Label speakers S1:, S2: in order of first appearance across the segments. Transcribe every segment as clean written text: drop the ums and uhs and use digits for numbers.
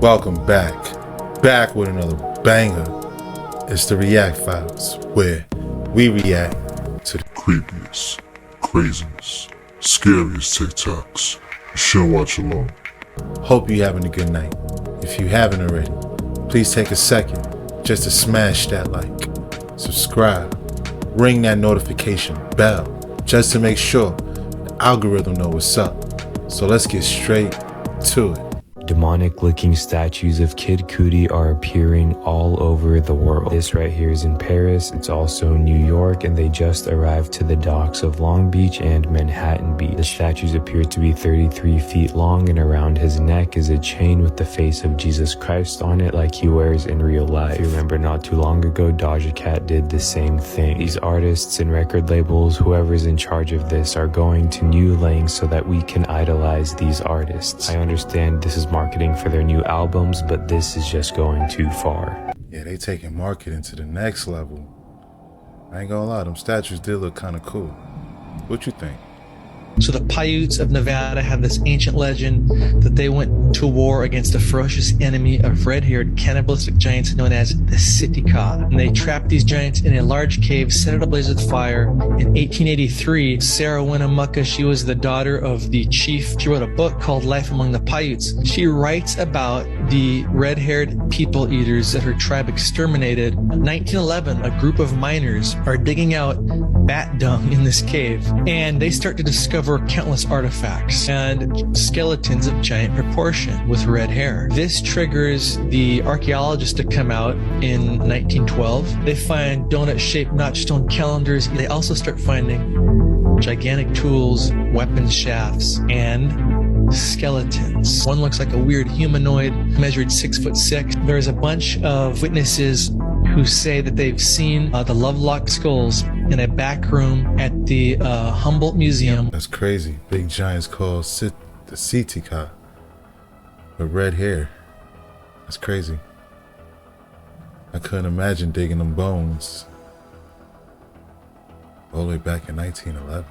S1: Welcome back with another banger. It's the React Files, where we react to the
S2: creepiest, craziest, scariest TikToks. You should watch along.
S1: Hope you're having a good night. If you haven't already, please take a second just to smash that like, subscribe, ring that notification bell, just to make sure the algorithm know what's up. So let's get straight to it.
S3: Demonic-looking statues of Kid Cudi are appearing all over the world. This right here is in Paris, it's also New York, and they just arrived to the docks of Long Beach and Manhattan Beach. The statues appear to be 33 feet long, and around his neck is a chain with the face of Jesus Christ on it like he wears in real life. If you remember, not too long ago, Doja Cat did the same thing. These artists and record labels, whoever's in charge of this, are going to new lengths so that we can idolize these artists. I understand this is marketing for their new albums, but this is just going too far.
S1: Yeah, they taking marketing to the next level. I ain't gonna lie, them statues did look kind of cool. What you think?
S4: So the Paiutes of Nevada have this ancient legend that they went to war against a ferocious enemy of red-haired cannibalistic giants known as the Sitka. And they trapped these giants in a large cave, set it ablaze with fire. In 1883, Sarah Winnemucca, she was the daughter of the chief. She wrote a book called Life Among the Paiutes. She writes about the red-haired people eaters that her tribe exterminated. In 1911, a group of miners are digging out bat dung in this cave, and they start to discover countless artifacts and skeletons of giant proportion with red hair. This triggers the archaeologists to come out in 1912. They find donut-shaped notch-stone calendars. They also start finding gigantic tools, weapon shafts, and skeletons. One looks like a weird humanoid, measured 6'6". There's a bunch of witnesses who say that they've seen the Lovelock skulls in a back room at the Humboldt Museum.
S1: That's crazy. Big giants called the Sitka with red hair. That's crazy. I couldn't imagine digging them bones all the way back in 1911.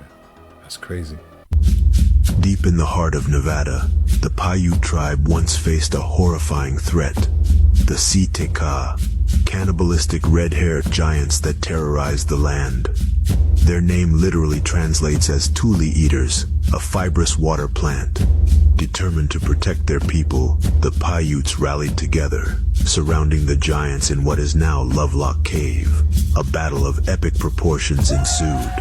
S1: That's crazy.
S5: Deep in the heart of Nevada, the Paiute tribe once faced a horrifying threat. The Sitka, cannibalistic red-haired giants that terrorized the land. Their name literally translates as tule eaters, a fibrous water plant. Determined to protect their people, the Paiutes rallied together, surrounding the giants in what is now Lovelock Cave. A battle of epic proportions ensued.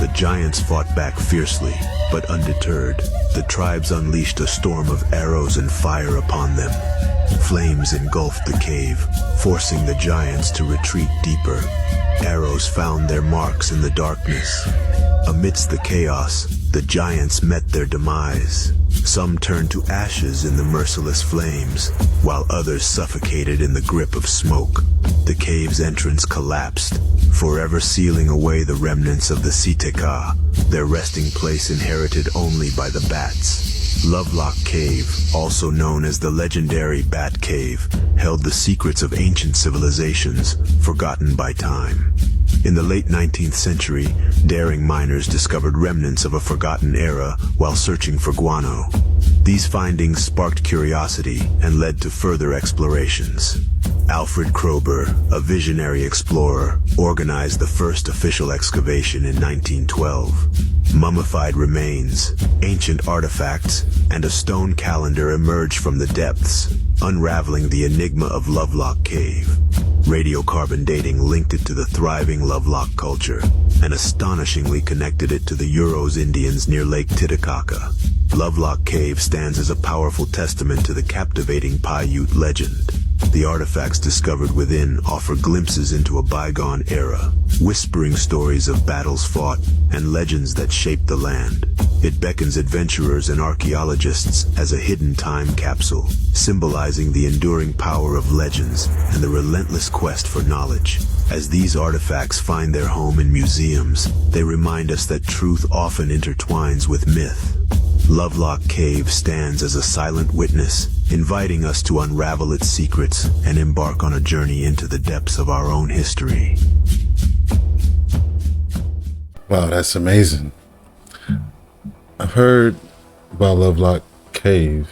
S5: The giants fought back fiercely, but undeterred, the tribes unleashed a storm of arrows and fire upon them. Flames engulfed the cave, forcing the giants to retreat deeper. Arrows found their marks in the darkness. Amidst the chaos, the giants met their demise. Some turned to ashes in the merciless flames, while others suffocated in the grip of smoke. The cave's entrance collapsed, forever sealing away the remnants of the Sitka, their resting place inherited only by the bats. Lovelock Cave, also known as the legendary Bat Cave, held the secrets of ancient civilizations, forgotten by time. In the late 19th century, daring miners discovered remnants of a forgotten era while searching for guano. These findings sparked curiosity and led to further explorations. Alfred Kroeber, a visionary explorer, organized the first official excavation in 1912. Mummified remains, ancient artifacts, and a stone calendar emerged from the depths, unraveling the enigma of Lovelock Cave. Radiocarbon dating linked it to the thriving Lovelock culture, and astonishingly connected it to the Uros Indians near Lake Titicaca. Lovelock Cave stands as a powerful testament to the captivating Paiute legend. The artifacts discovered within offer glimpses into a bygone era, whispering stories of battles fought and legends that shaped the land. It beckons adventurers and archaeologists as a hidden time capsule, symbolizing the enduring power of legends and the relentless quest for knowledge. As these artifacts find their home in museums, they remind us that truth often intertwines with myth. Lovelock Cave stands as a silent witness, inviting us to unravel its secrets and embark on a journey into the depths of our own history.
S1: Wow, that's amazing. I've heard about Lovelock Cave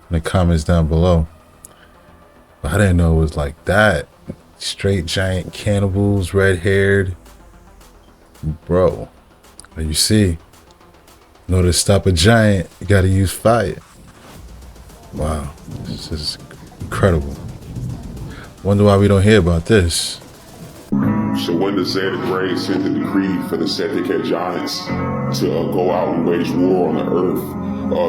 S1: in the comments down below. But I didn't know it was like that. Straight giant cannibals, red-haired. Bro, and you see, in order to stop a giant, you gotta use fire. Wow, this is incredible. Wonder why we don't hear about this.
S2: So when the Zeta Grey sent the decree for the Setica giants to go out and wage war on the earth,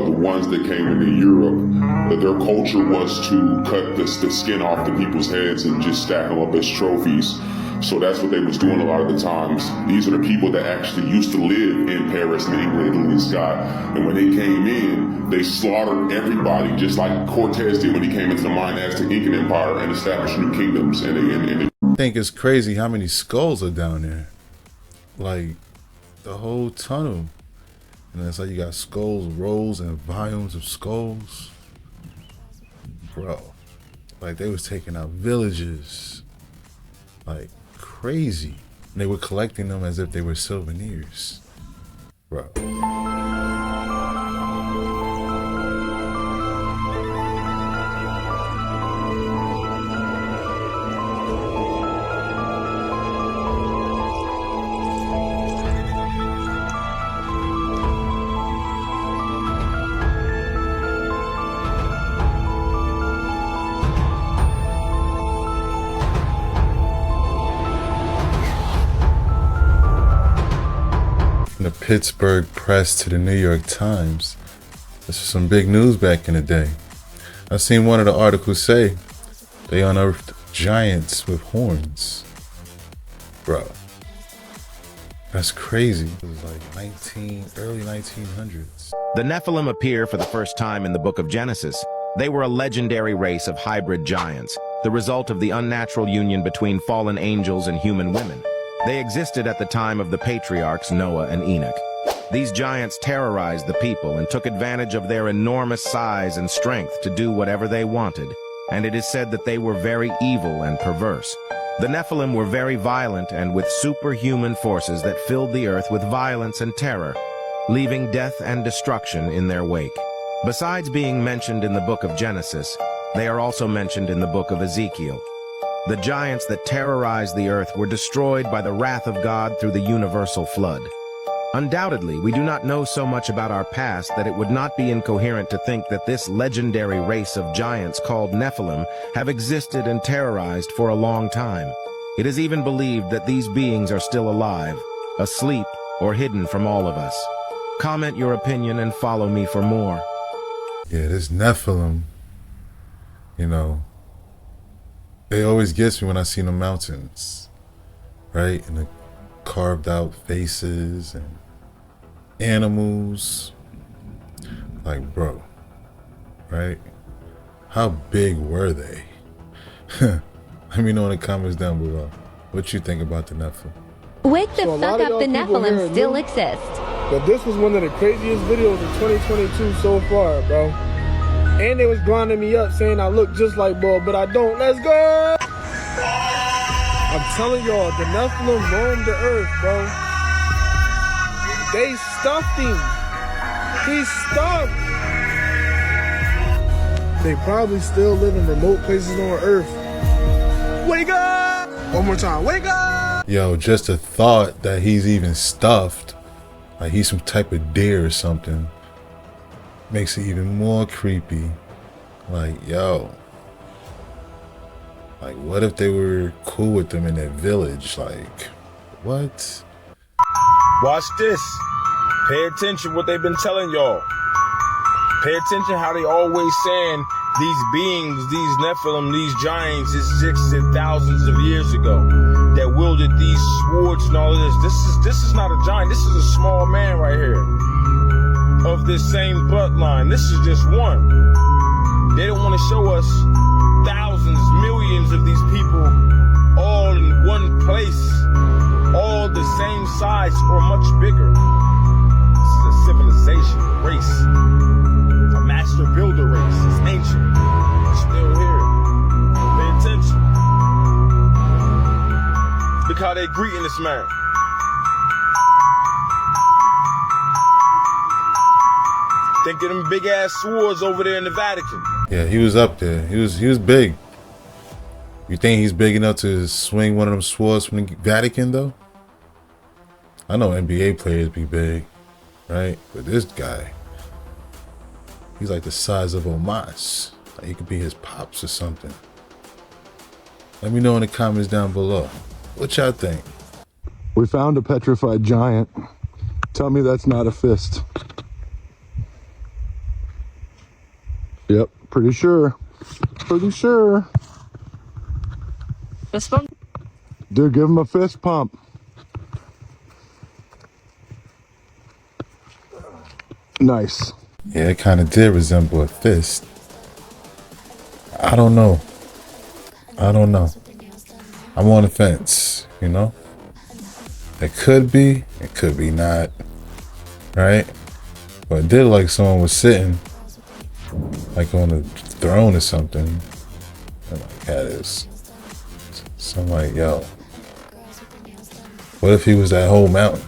S2: the ones that came into Europe, their culture was to cut the skin off the people's heads and just stack them up as trophies. So that's what they was doing a lot of the times. These are the people that actually used to live in Paris and England, Italy, and Scott. And when they came in, they slaughtered everybody, just like Cortez did when he came into the Mayan Aztec Incan Empire and established new kingdoms.
S1: I think it's crazy how many skulls are down there. Like, the whole tunnel. And it's like you got skulls, rows, and volumes of skulls. Bro, like they was taking out villages. Like, crazy. And they were collecting them as if they were souvenirs. Bro. From the Pittsburgh Press to the New York Times. This was some big news back in the day. I seen one of the articles say they unearthed giants with horns. Bro, that's crazy. It was like early 1900s.
S6: The Nephilim appear for the first time in the book of Genesis. They were a legendary race of hybrid giants, the result of the unnatural union between fallen angels and human women. They existed at the time of the patriarchs Noah and Enoch. These giants terrorized the people and took advantage of their enormous size and strength to do whatever they wanted, and it is said that they were very evil and perverse. The Nephilim were very violent and with superhuman forces that filled the earth with violence and terror, leaving death and destruction in their wake. Besides being mentioned in the book of Genesis, they are also mentioned in the book of Ezekiel. The giants that terrorized the earth were destroyed by the wrath of God through the universal flood. Undoubtedly, we do not know so much about our past that it would not be incoherent to think that this legendary race of giants called Nephilim have existed and terrorized for a long time. It is even believed that these beings are still alive, asleep, or hidden from all of us. Comment your opinion and follow me for more.
S1: Yeah, this Nephilim, you know, it always gets me when I see the mountains, right? And the carved out faces and animals. Like, bro, right? How big were they? Let me know in the comments down below what you think about the Nephilim.
S7: Wake the fuck up, the Nephilim still exist.
S8: But this was one of the craziest videos of 2022 so far, bro. And they was grinding me up saying I look just like Bo, but I don't. Let's go! I'm telling y'all, the Nephilim roamed the earth, bro. They stuffed him. He's stuffed. They probably still live in remote places on earth. Wake up! One more time, wake up!
S1: Yo, just the thought that he's even stuffed, like he's some type of deer or something, makes it even more creepy. Like, yo, like what if they were cool with them in that village? Like, what?
S9: Watch this. Pay attention what they've been telling y'all. Pay attention how they always saying these beings, these Nephilim, these giants existed thousands of years ago that wielded these swords and all of this. This is not a giant. This is a small man right here of this same bloodline. This is just one. They don't want to show us thousands, millions of these people all in one place, all the same size or much bigger. This is a civilization, a race, a master builder race. It's ancient. It's still here. Pay attention. Look how they greeting this man. Think of them big ass swords over there in the Vatican.
S1: Yeah, he was up there. He was big. You think he's big enough to swing one of them swords from the Vatican, though? I know NBA players be big, right? But this guy, he's like the size of Omas. Like he could be his pops or something. Let me know in the comments down below. What y'all think?
S10: We found a petrified giant. Tell me that's not a fist. Yep, pretty sure. Pretty sure.
S11: Fist bump?
S10: Dude, give him a fist pump. Nice.
S1: Yeah, it kind of did resemble a fist. I don't know. I'm on the fence, you know? It could be not, right? But it did look like someone was sitting like on a throne or something. And like had this. So I'm like, yo, what if he was that whole mountain?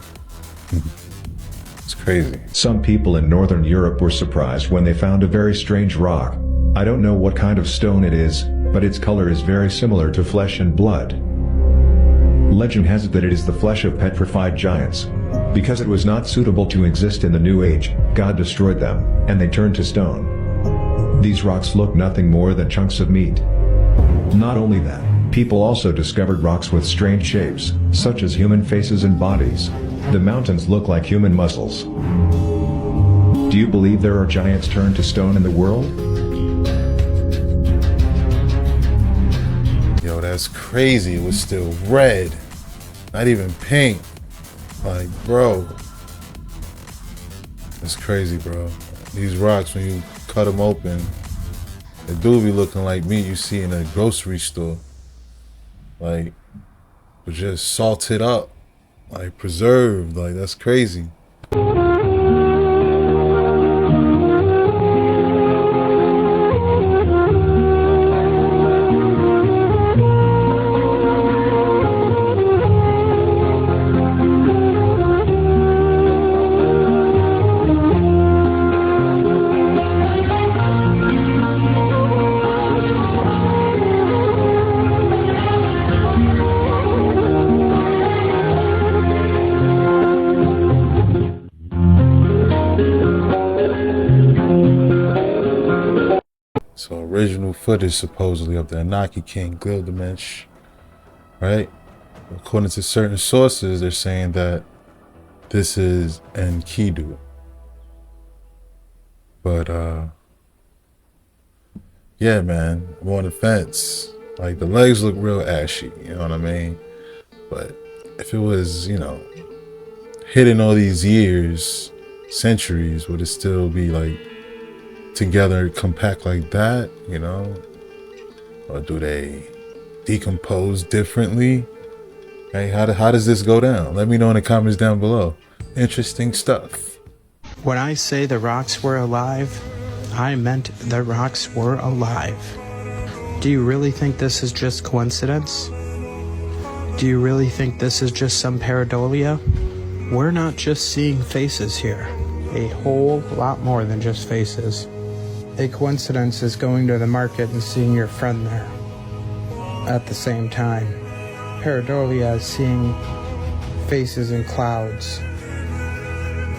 S1: It's crazy.
S12: Some people in Northern Europe were surprised when they found a very strange rock. I don't know what kind of stone it is, but its color is very similar to flesh and blood. Legend has it that it is the flesh of petrified giants. Because it was not suitable to exist in the New Age, God destroyed them, and they turned to stone. These rocks look nothing more than chunks of meat. Not only that, people also discovered rocks with strange shapes, such as human faces and bodies. The mountains look like human muscles. Do you believe there are giants turned to stone in the world?
S1: Yo, that's crazy. It was still red, not even pink. Like, bro, that's crazy, bro. These rocks, when you cut them open, they do be looking like meat you see in a grocery store. Like, but just salted up, like preserved. Like, that's crazy. So original footage supposedly of the Anunnaki king Gilgamesh, right? According to certain sources, they're saying that this is Enkidu. But yeah, man, I'm on the fence. Like, the legs look real ashy, you know what I mean? But if it was, you know, hidden all these years, centuries, would it still be like together, compact like that, you know? Or do they decompose differently? Hey, how does this go down? Let me know in the comments down below. Interesting stuff.
S13: When I say the rocks were alive, I meant the rocks were alive. Do you really think this is just coincidence? Do you really think this is just some pareidolia? We're not just seeing faces here. A whole lot more than just faces. A coincidence is going to the market and seeing your friend there at the same time. Pareidolia is seeing faces in clouds.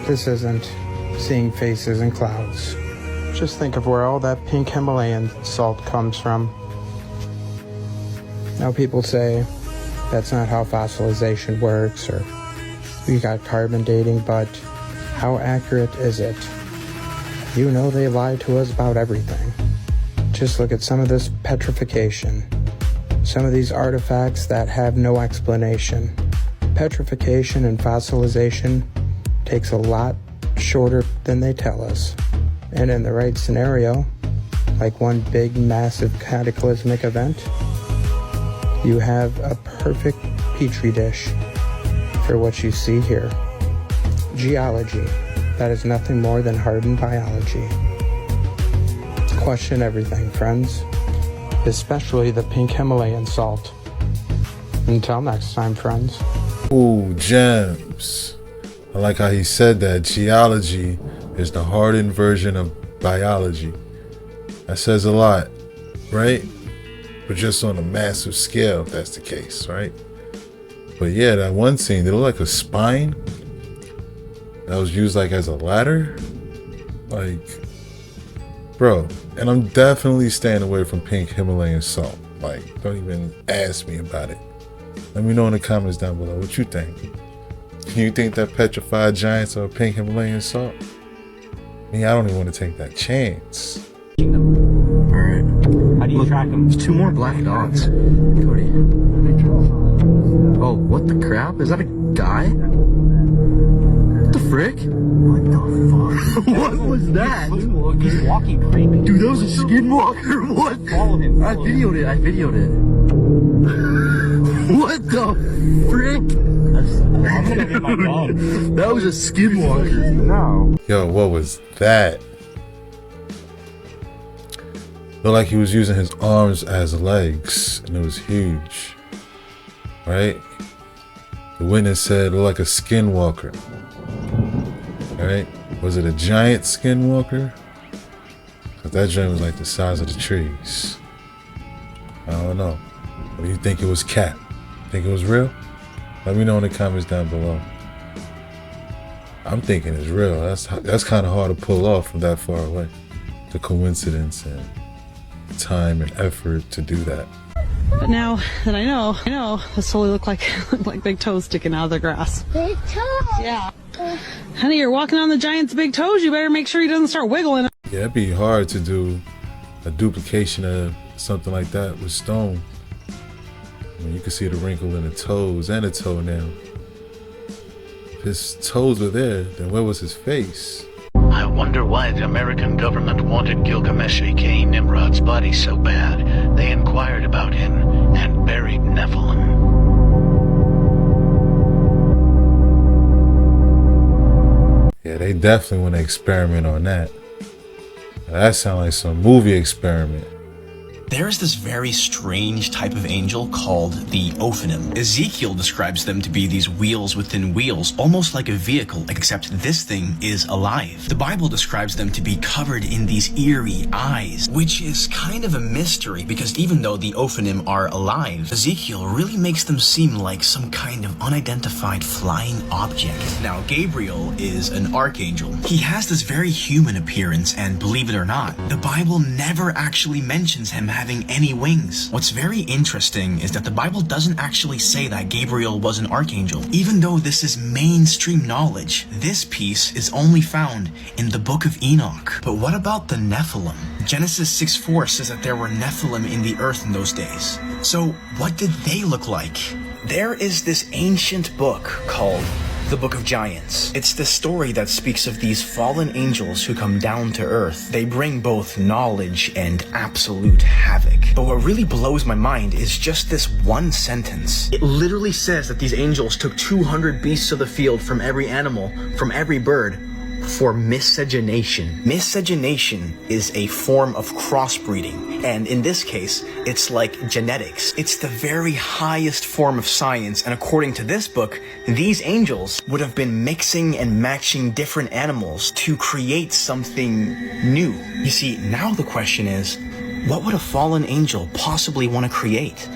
S13: This isn't seeing faces in clouds. Just think of where all that pink Himalayan salt comes from. Now people say that's not how fossilization works, or we got carbon dating, but how accurate is it? You know they lie to us about everything. Just look at some of this petrification. Some of these artifacts that have no explanation. Petrification and fossilization takes a lot shorter than they tell us. And in the right scenario, like one big massive cataclysmic event, you have a perfect petri dish for what you see here. Geology. That is nothing more than hardened biology. Question everything, friends. Especially the pink Himalayan salt. Until next time, friends.
S1: Ooh, gems. I like how he said that. Geology is the hardened version of biology. That says a lot, right? but just on a massive scale, if that's the case, right? But yeah, that one scene, they look like a spine that was used like as a ladder. Like, bro, and I'm definitely staying away from pink Himalayan salt. Like, don't even ask me about it. Let me know in the comments down below what you think. You think that petrified giants are pink Himalayan salt? I mean, I don't even want to take that chance.
S11: Alright. How do you track them? There's 2 more black dots. Cody. Oh, what the crap? Is that a guy? What the frick? What the fuck? What was that? He's walking creepy. Dude, that was a skinwalker. What? Follow him. I videoed it. What the frick? I'm gonna get my gun. That was a skinwalker. No.
S1: Yo, what was that? Looked like he was using his arms as legs, and it was huge. Right? The witness said it looked like a skinwalker. Right? Was it a giant skinwalker? Because that giant was like the size of the trees. I don't know. Or do you think it was cap? Think it was real? Let me know in the comments down below. I'm thinking it's real. That's kind of hard to pull off from that far away. The coincidence and time and effort to do that.
S14: But now that I know this totally look like big toes sticking out of the grass.
S15: Big toes?
S14: Yeah. Honey, you're walking on the giant's big toes. You better make sure he doesn't start wiggling.
S1: Yeah, it'd be hard to do a duplication of something like that with stone. I mean, you can see the wrinkle in the toes and the toenail. If his toes were there, then where was his face?
S16: I wonder why the American government wanted Gilgamesh aka Nimrod's body so bad. They inquired about him and buried Nephilim.
S1: Yeah, they definitely want to experiment on that. That sounds like some movie experiment.
S17: There is this very strange type of angel called the Ophanim. Ezekiel describes them to be these wheels within wheels, almost like a vehicle, except this thing is alive. The Bible describes them to be covered in these eerie eyes, which is kind of a mystery because even though the Ophanim are alive, Ezekiel really makes them seem like some kind of unidentified flying object. Now, Gabriel is an archangel. He has this very human appearance, and believe it or not, the Bible never actually mentions him having any wings. What's very interesting is that the Bible doesn't actually say that Gabriel was an archangel. Even though this is mainstream knowledge, this piece is only found in the book of Enoch. But what about the Nephilim? Genesis 6:4 says that there were Nephilim in the earth in those days. So what did they look like? There is this ancient book called the Book of Giants. It's the story that speaks of these fallen angels who come down to earth. They bring both knowledge and absolute havoc. But what really blows my mind is just this one sentence. It literally says that these angels took 200 beasts of the field from every animal, from every bird, for miscegenation. Miscegenation is a form of crossbreeding, and in this case, it's like genetics. It's the very highest form of science, and according to this book, these angels would have been mixing and matching different animals to create something new. You see, now the question is, what would a fallen angel possibly want to create?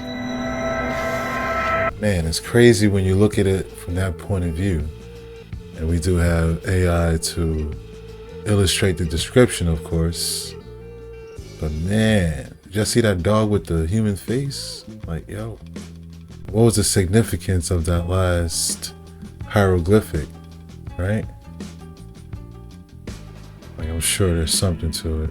S1: Man, it's crazy when you look at it from that point of view. And we do have AI to illustrate the description, of course. But man, did y'all see that dog with the human face? Like, yo, what was the significance of that last hieroglyphic, right? Like, I'm sure there's something to it.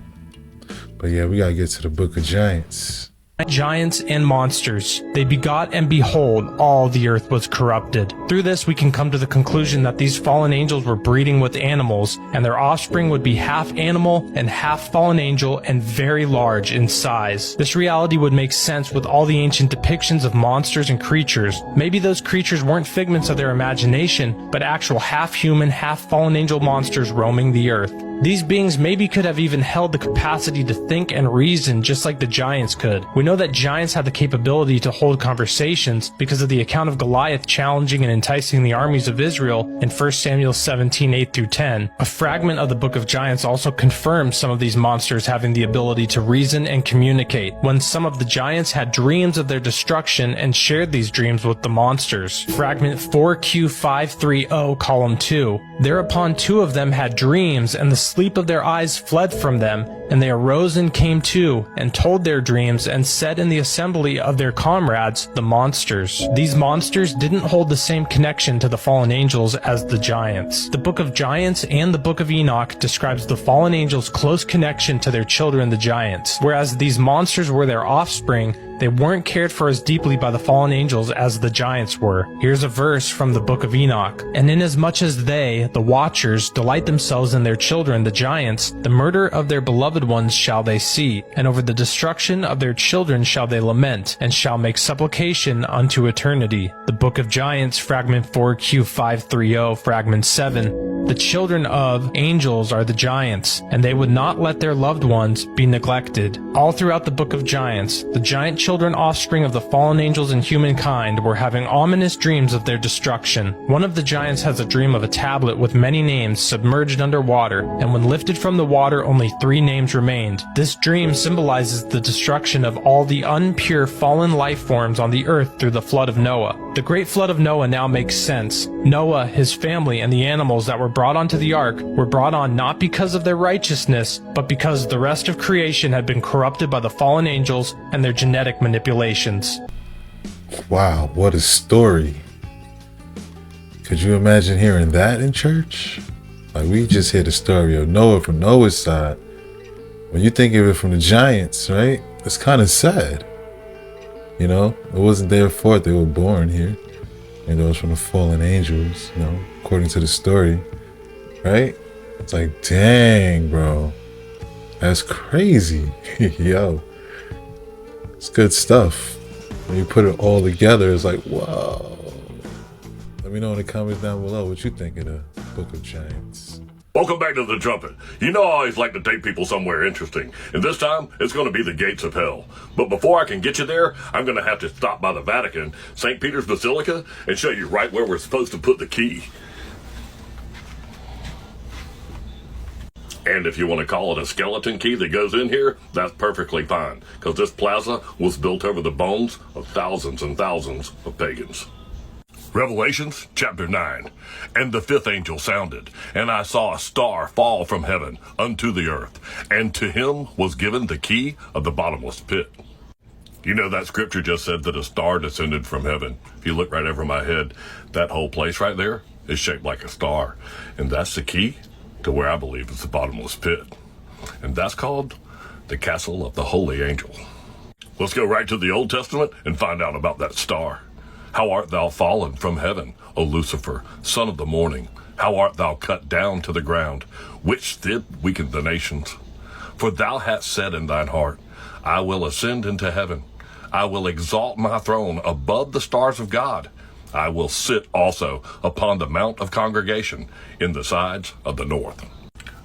S1: But yeah, we gotta get to the Book of Giants.
S18: Giants and monsters. They begot, and behold, all the earth was corrupted. Through this, we can come to the conclusion that these fallen angels were breeding with animals, and their offspring would be half animal and half fallen angel and very large in size. This reality would make sense with all the ancient depictions of monsters and creatures. Maybe those creatures weren't figments of their imagination, but actual half human, half fallen angel monsters roaming the earth. These beings maybe could have even held the capacity to think and reason just like the giants could. We know that giants had the capability to hold conversations because of the account of Goliath challenging and enticing the armies of Israel in 1 Samuel 17, 8-10. A fragment of the Book of Giants also confirms some of these monsters having the ability to reason and communicate, when some of the giants had dreams of their destruction and shared these dreams with the monsters. Fragment 4Q530, column 2. Thereupon 2 of them had dreams, and the sleep of their eyes fled from them, and they arose and came to, and told their dreams, and said in the assembly of their comrades, the monsters. These monsters didn't hold the same connection to the fallen angels as the giants. The Book of Giants and the Book of Enoch describes the fallen angels' close connection to their children, the giants. Whereas these monsters were their offspring, they weren't cared for as deeply by the fallen angels as the giants were. Here's a verse from the Book of Enoch. And inasmuch as they, the watchers, delight themselves in their children, the giants, the murder of their beloved ones shall they see, and over the destruction of their children shall they lament, and shall make supplication unto eternity. The Book of Giants, fragment 4Q530, fragment 7. The children of angels are the giants, and they would not let their loved ones be neglected. All throughout the Book of Giants, the giant children offspring of the fallen angels and humankind were having ominous dreams of their destruction. One of the giants has a dream of a tablet with many names submerged under water, and when lifted from the water only 3 names remained. This dream symbolizes the destruction of all the unpure fallen life forms on the earth through the flood of Noah. The great flood of Noah now makes sense. Noah, his family, and the animals that were brought onto the ark were brought on not because of their righteousness, but because the rest of creation had been corrupted by the fallen angels and their genetic manipulations.
S1: Wow, what a story. Could you imagine hearing that in church? Like, we just hear the story of Noah from Noah's side. When you think of it from the giants, right? It's kind of sad. You know, it wasn't their fault they were born here. And it was from the fallen angels, you know, according to the story. Right? It's like, dang, bro. That's crazy. Yo. It's good stuff. When you put it all together, it's like, whoa. Let me know in the comments down below what you think of the Book of Giants.
S15: Welcome back to The Trumpet. You know I always like to take people somewhere interesting, and this time it's going to be the gates of hell. But before I can get you there, I'm going to have to stop by the Vatican, St. Peter's Basilica, and show you right where we're supposed to put the key. And if you want to call it a skeleton key that goes in here, that's perfectly fine, because this plaza was built over the bones of thousands and thousands of pagans. Revelations chapter 9. And the 5th angel sounded, and I saw a star fall from heaven unto the earth, and to him was given the key of the bottomless pit. You know, that scripture just said that a star descended from heaven. If you look right over my head, that whole place right there is shaped like a star, and that's the key to where I believe is the bottomless pit. And that's called the castle of the holy angel. Let's go right to the Old Testament and find out about that star. How art thou fallen from heaven, O Lucifer, son of the morning? How art thou cut down to the ground, which did weaken the nations? For thou hast said in thine heart, I will ascend into heaven. I will exalt my throne above the stars of God. I will sit also upon the mount of congregation in the sides of the north.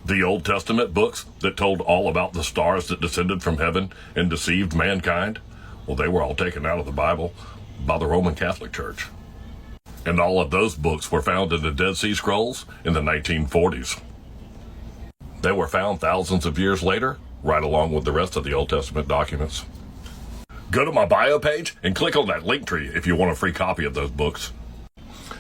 S15: The Old Testament books that told all about the stars that descended from heaven and deceived mankind, well, they were all taken out of the Bible by the Roman Catholic Church. And all of those books were found in the Dead Sea Scrolls in the 1940s. They were found thousands of years later, right along with the rest of the Old Testament documents. Go to my bio page and click on that link tree if you want a free copy of those books.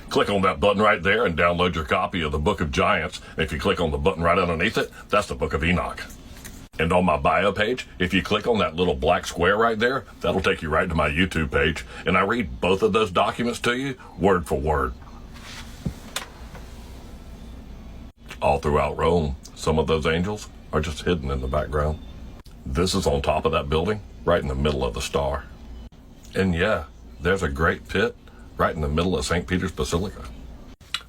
S15: Click on that button right there and download your copy of the Book of Giants. And if you click on the button right underneath it, that's the Book of Enoch. And on my bio page, if you click on that little black square right there, that'll take you right to my YouTube page. And I read both of those documents to you, word for word. All throughout Rome, some of those angels are just hidden in the background. This is on top of that building, right in the middle of the star. And yeah, there's a great pit right in the middle of St. Peter's Basilica.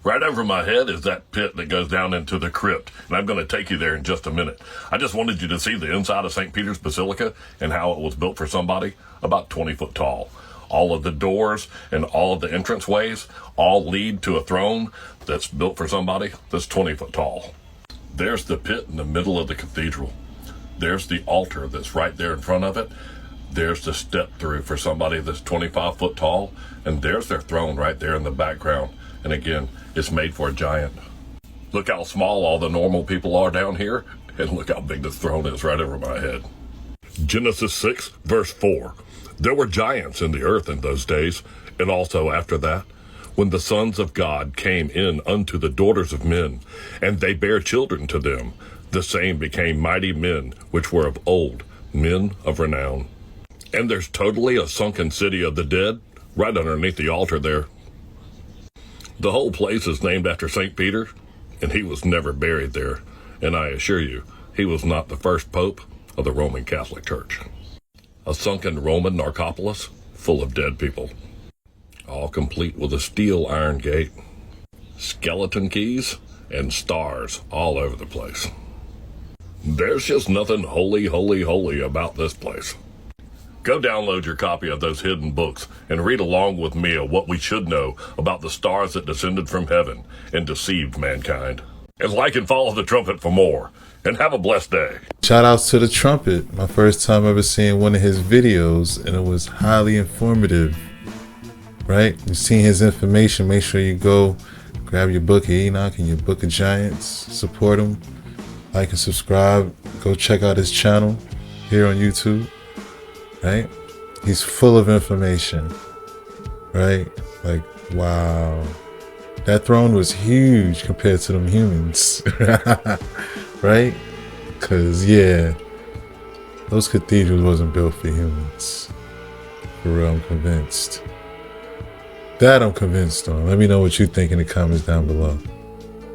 S15: Right over my head is that pit that goes down into the crypt, and I'm going to take you there in just a minute. I just wanted you to see the inside of St. Peter's Basilica and how it was built for somebody about 20 foot tall. All of the doors and all of the entranceways all lead to a throne that's built for somebody that's 20 foot tall. There's the pit in the middle of the cathedral. There's the altar that's right there in front of it. There's the step through for somebody that's 25 foot tall. And there's their throne right there in the background. And again, it's made for a giant. Look how small all the normal people are down here. And look how big the throne is right over my head. Genesis 6, verse 4. There were giants in the earth in those days, and also after that, when the sons of God came in unto the daughters of men, and they bare children to them, the same became mighty men, which were of old, men of renown. And there's totally a sunken city of the dead, right underneath the altar there. The whole place is named after St. Peter, and he was never buried there, and I assure you, he was not the first pope of the Roman Catholic Church. A sunken Roman narcopolis full of dead people, all complete with a steel iron gate, skeleton keys, and stars all over the place. There's just nothing holy, holy, holy about this place. Go download your copy of those hidden books and read along with me of what we should know about the stars that descended from heaven and deceived mankind. And like and follow the trumpet for more. And have a blessed day.
S1: Shout outs to the Trumpet. My first time ever seeing one of his videos, and it was highly informative. Right? You've seen his information. Make sure you go grab your book of Enoch and your book of Giants. Support him. Like and subscribe. Go check out his channel here on YouTube. Right? He's full of information. Right? Like, wow. That throne was huge compared to them humans. Right? Because, yeah, those cathedrals wasn't built for humans. For real, I'm convinced. That I'm convinced on. Let me know what you think in the comments down below.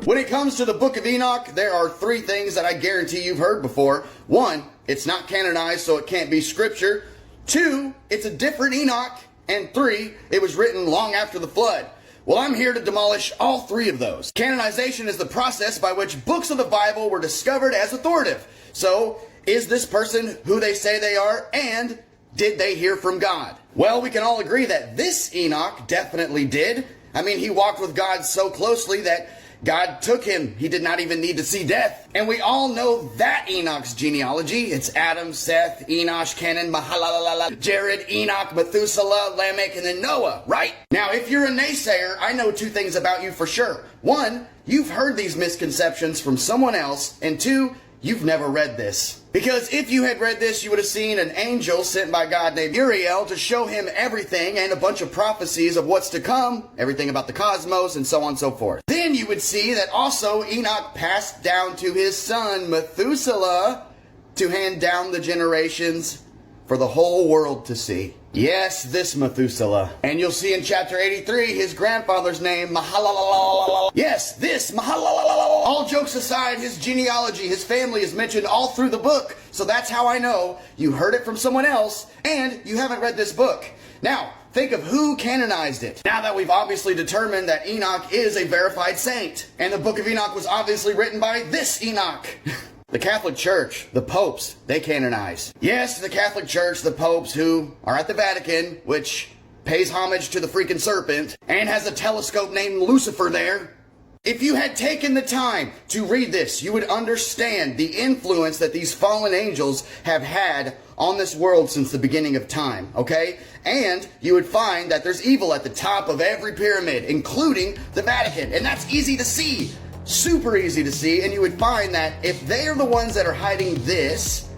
S19: When it comes to the Book of Enoch, there are three things that I guarantee you've heard before. One, it's not canonized, so it can't be scripture. Two, it's a different Enoch. And three, it was written long after the flood. Well, I'm here to demolish all three of those. Canonization is the process by which books of the Bible were discovered as authoritative. So, is this person who they say they are, and did they hear from God? Well, we can all agree that this Enoch definitely did. I mean, he walked with God so closely that God took him. He did not even need to see death. And we all know that Enoch's genealogy. It's Adam, Seth, Enosh, Kenan, Mahalalala, Jared, Enoch, Methuselah, Lamech, and then Noah, right? Now, if you're a naysayer, I know two things about you for sure. One, you've heard these misconceptions from someone else. And two, you've never read this. Because if you had read this, you would have seen an angel sent by God named Uriel to show him everything and a bunch of prophecies of what's to come, everything about the cosmos and so on and so forth. Then you would see that also Enoch passed down to his son Methuselah to hand down the generations for the whole world to see. Yes, this Methuselah. And you'll see in chapter 83 his grandfather's name, Mahalalala. Yes, this Mahalalala. All jokes aside, his genealogy, his family is mentioned all through the book. So that's how I know you heard it from someone else and you haven't read this book. Now, think of who canonized it. Now that we've obviously determined that Enoch is a verified saint, and the book of Enoch was obviously written by this Enoch. The Catholic Church, the popes, they canonize. Yes, the Catholic Church, the popes who are at the Vatican, which pays homage to the freaking serpent, and has a telescope named Lucifer there. If you had taken the time to read this, you would understand the influence that these fallen angels have had on this world since the beginning of time, okay? And you would find that there's evil at the top of every pyramid, including the Vatican, and that's easy to see. Super easy to see, and you would find that if they are the ones that are hiding this,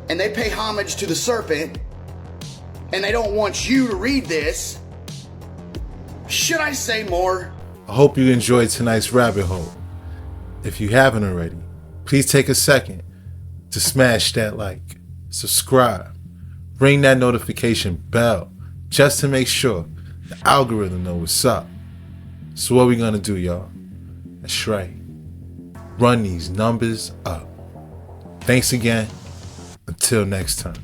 S19: and they pay homage to the serpent, and they don't want you to read this, should I say more?
S1: I hope you enjoyed tonight's rabbit hole. If you haven't already, please take a second to smash that like, subscribe, ring that notification bell, just to make sure the algorithm knows what's up. So what we gonna do, y'all? That's right. Run these numbers up. Thanks again. Until next time.